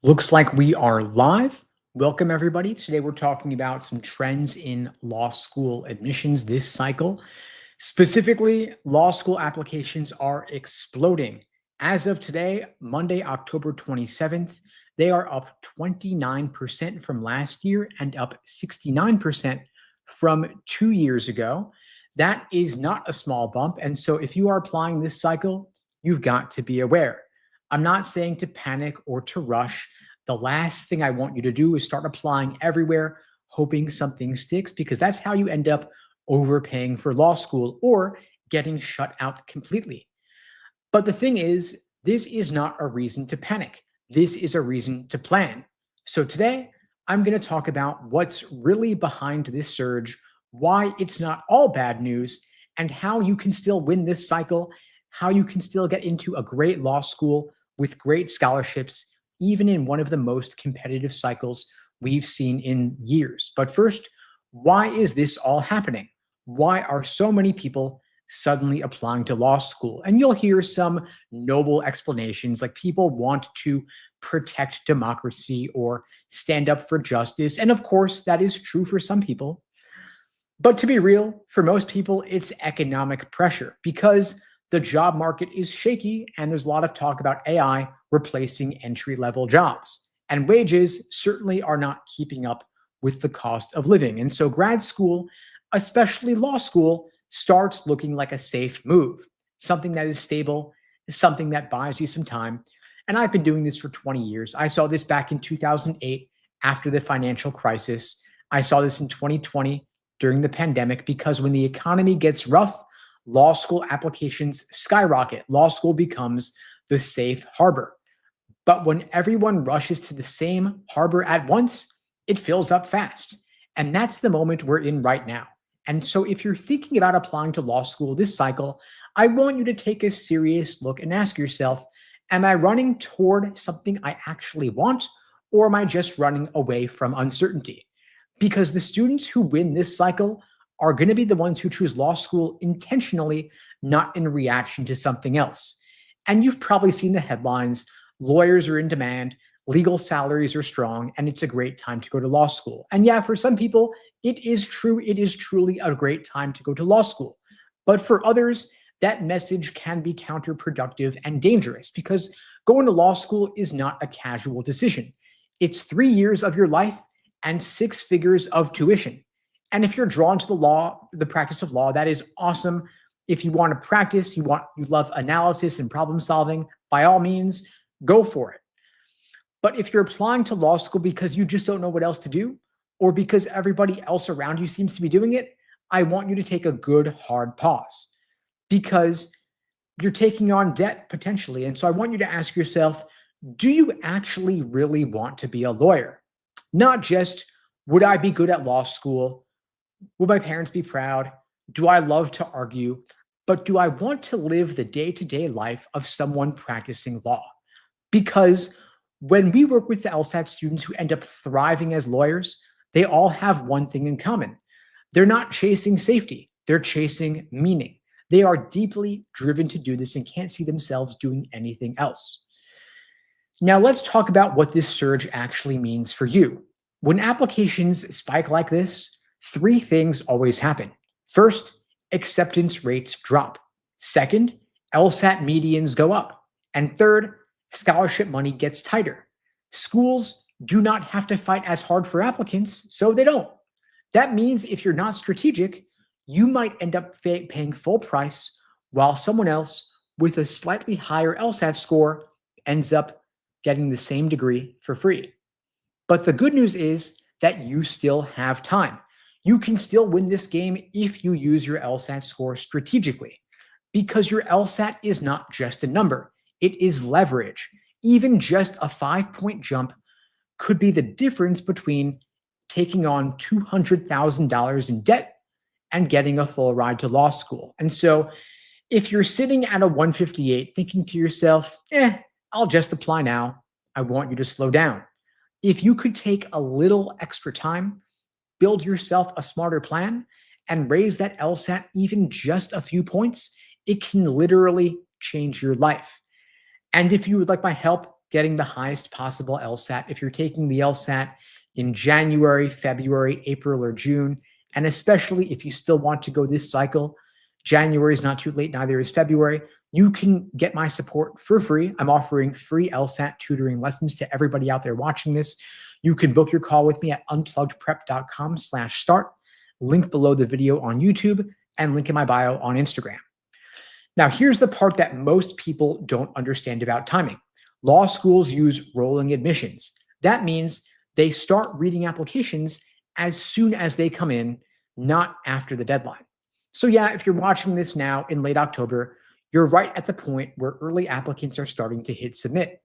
Looks like we are live. Welcome, everybody. Today, we're talking about some trends in law school admissions this cycle. Specifically, law school applications are exploding. As of today, Monday, October 27th, they are up 29% from last year and up 69% from 2 years ago. That is not a small bump. And so, if you are applying this cycle, you've got to be aware. I'm not saying to panic or to rush. The last thing I want you to do is start applying everywhere, hoping something sticks, because that's how you end up overpaying for law school or getting shut out completely. But the thing is, this is not a reason to panic. This is a reason to plan. So today, I'm going to talk about what's really behind this surge, why it's not all bad news, and how you can still win this cycle, how you can still get into a great law school with great scholarships, even in one of the most competitive cycles we've seen in years. But first, why is this all happening? Why are so many people suddenly applying to law school? And you'll hear some noble explanations like people want to protect democracy or stand up for justice. And of course, that is true for some people. But to be real, for most people, it's economic pressure because the job market is shaky and there's a lot of talk about AI replacing entry level jobs. And wages certainly are not keeping up with the cost of living. And so grad school, especially law school, starts looking like a safe move, something that is stable, something that buys you some time. And I've been doing this for 20 years. I saw this back in 2008 after the financial crisis. I saw this in 2020 during the pandemic because when the economy gets rough, law school applications skyrocket. Law school becomes the safe harbor. But when everyone rushes to the same harbor at once, it fills up fast. And that's the moment we're in right now. And so if you're thinking about applying to law school this cycle, I want you to take a serious look and ask yourself, am I running toward something I actually want, or am I just running away from uncertainty? Because the students who win this cycle are going to be the ones who choose law school intentionally, not in reaction to something else. And you've probably seen the headlines: lawyers are in demand, legal salaries are strong, and it's a great time to go to law school. And yeah, for some people, it is true. It is truly a great time to go to law school. But for others, that message can be counterproductive and dangerous because going to law school is not a casual decision. It's 3 years of your life and six figures of tuition. And if you're drawn to the law, the practice of law, that is awesome. If you want to practice, you love analysis and problem solving, by all means, go for it. But if you're applying to law school because you just don't know what else to do, or because everybody else around you seems to be doing it, I want you to take a good hard pause because you're taking on debt potentially. And so I want you to ask yourself, do you actually really want to be a lawyer? Not just, would I be good at law school? Would my parents be proud? Do I love to argue? But do I want to live the day to day life of someone practicing law? Because when we work with the LSAT students who end up thriving as lawyers, they all have one thing in common. They're not chasing safety, they're chasing meaning. They are deeply driven to do this and can't see themselves doing anything else. Now, let's talk about what this surge actually means for you. When applications spike like this, three things always happen. First, acceptance rates drop. Second, LSAT medians go up. And third, scholarship money gets tighter. Schools do not have to fight as hard for applicants, so they don't. That means if you're not strategic, you might end up paying full price while someone else with a slightly higher LSAT score ends up getting the same degree for free. But the good news is that you still have time. You can still win this game if you use your LSAT score strategically, because your LSAT is not just a number, it is leverage. Even just a 5-point jump could be the difference between taking on $200,000 in debt and getting a full ride to law school. And so if you're sitting at a 158 thinking to yourself, I'll just apply now, I want you to slow down. If you could take a little extra time, build yourself a smarter plan, and raise that LSAT even just a few points, it can literally change your life. And if you would like my help getting the highest possible LSAT. If you're taking the LSAT in January, February, April, or June, and especially if you still want to go this cycle, January is not too late, neither is February. You can get my support for free. I'm offering free LSAT tutoring lessons to everybody out there watching this. You can book your call with me at unpluggedprep.com/start. Link below the video on YouTube and link in my bio on Instagram. Now, here's the part that most people don't understand about timing. Law schools use rolling admissions. That means they start reading applications as soon as they come in, not after the deadline. So yeah, if you're watching this now in late October, you're right at the point where early applicants are starting to hit submit.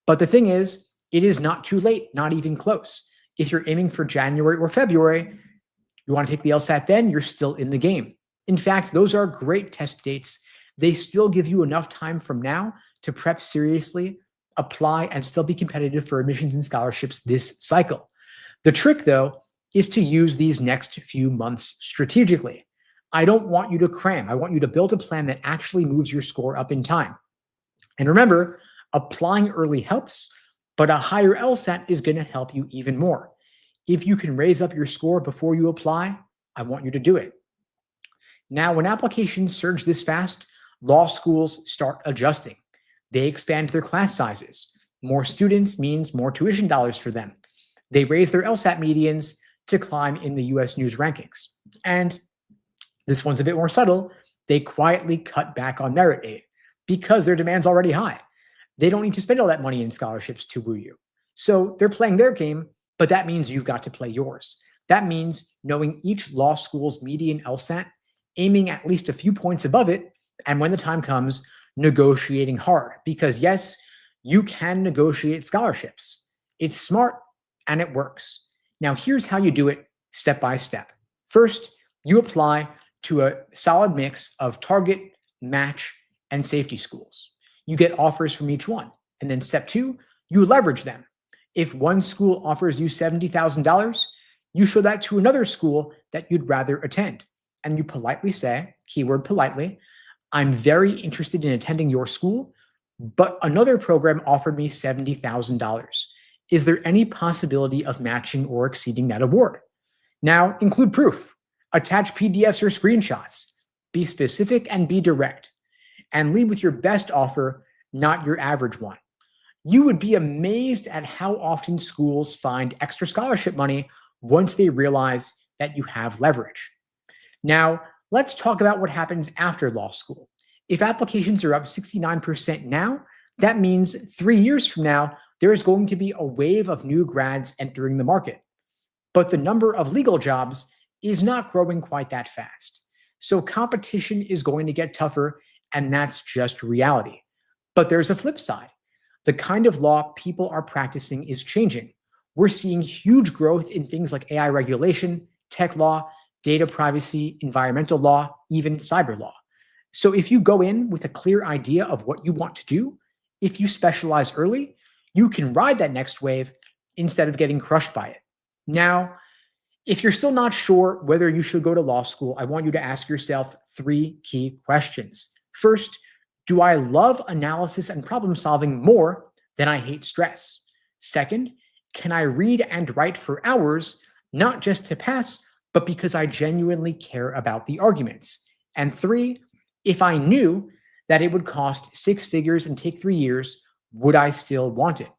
But the thing is, it is not too late, not even close. If you're aiming for January or February, you want to take the LSAT then, you're still in the game. In fact, those are great test dates. They still give you enough time from now to prep seriously, apply, and still be competitive for admissions and scholarships this cycle. The trick, though, is to use these next few months strategically. I don't want you to cram. I want you to build a plan that actually moves your score up in time. And remember, applying early helps, but a higher LSAT is going to help you even more. If you can raise up your score before you apply, I want you to do it. Now, when applications surge this fast, law schools start adjusting. They expand their class sizes. More students means more tuition dollars for them. They raise their LSAT medians to climb in the US News rankings. And this one's a bit more subtle. They quietly cut back on merit aid because their demand's already high. They don't need to spend all that money in scholarships to woo you. So they're playing their game, but that means you've got to play yours. That means knowing each law school's median LSAT, aiming at least a few points above it, and when the time comes, negotiating hard. Because yes, you can negotiate scholarships. It's smart and it works. Now, here's how you do it step by step. First, you apply to a solid mix of target, match, and safety schools. You get offers from each one. And then step two, you leverage them. If one school offers you $70,000, you show that to another school that you'd rather attend. And you politely say, keyword politely, I'm very interested in attending your school, but another program offered me $70,000. Is there any possibility of matching or exceeding that award? Now, include proof. Attach PDFs or screenshots. Be specific and be direct. And lead with your best offer, not your average one. You would be amazed at how often schools find extra scholarship money once they realize that you have leverage. Now, let's talk about what happens after law school. If applications are up 69% now, that means 3 years from now, there is going to be a wave of new grads entering the market. But the number of legal jobs is not growing quite that fast. So competition is going to get tougher, and that's just reality. But there's a flip side. The kind of law people are practicing is changing. We're seeing huge growth in things like AI regulation, tech law, data privacy, environmental law, even cyber law. So if you go in with a clear idea of what you want to do, if you specialize early, you can ride that next wave instead of getting crushed by it. Now, if you're still not sure whether you should go to law school, I want you to ask yourself 3 key questions. First, do I love analysis and problem solving more than I hate stress? Second, can I read and write for hours, not just to pass, but because I genuinely care about the arguments? And 3, if I knew that it would cost 6 figures and take 3 years, would I still want it?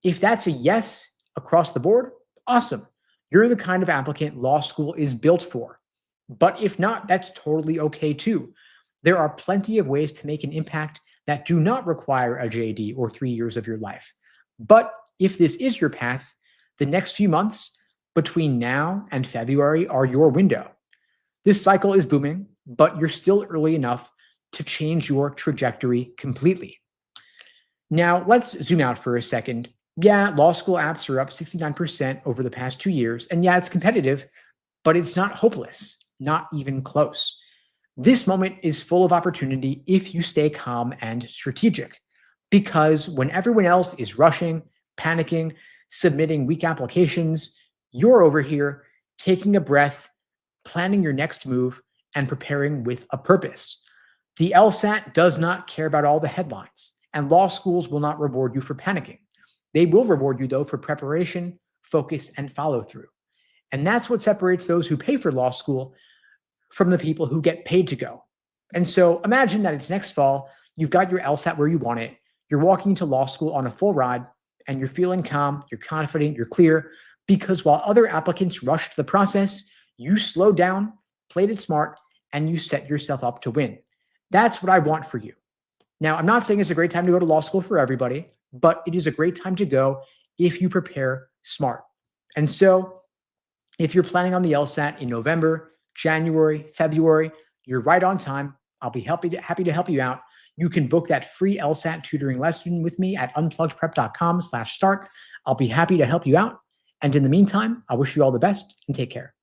If that's a yes across the board, awesome. You're the kind of applicant law school is built for. But if not, that's totally okay too. There are plenty of ways to make an impact that do not require a JD or 3 years of your life. But if this is your path, the next few months between now and February are your window. This cycle is booming, but you're still early enough to change your trajectory completely. Now, let's zoom out for a second. Yeah, law school apps are up 69% over the past 2 years. And yeah, it's competitive, but it's not hopeless, not even close. This moment is full of opportunity if you stay calm and strategic. Because when everyone else is rushing, panicking, submitting weak applications, you're over here taking a breath, planning your next move, and preparing with a purpose. The LSAT does not care about all the headlines, and law schools will not reward you for panicking. They will reward you, though, for preparation, focus, and follow through. And that's what separates those who pay for law school from the people who get paid to go. And so imagine that it's next fall, you've got your LSAT where you want it, you're walking to law school on a full ride, and you're feeling calm, you're confident, you're clear, because while other applicants rushed the process, you slowed down, played it smart, and you set yourself up to win. That's what I want for you. Now, I'm not saying it's a great time to go to law school for everybody, but it is a great time to go if you prepare smart. And so if you're planning on the LSAT in November, January, February, you're right on time. I'll be happy to help you out. You can book that free LSAT tutoring lesson with me at unpluggedprep.com/start. I'll be happy to help you out. And in the meantime, I wish you all the best and take care.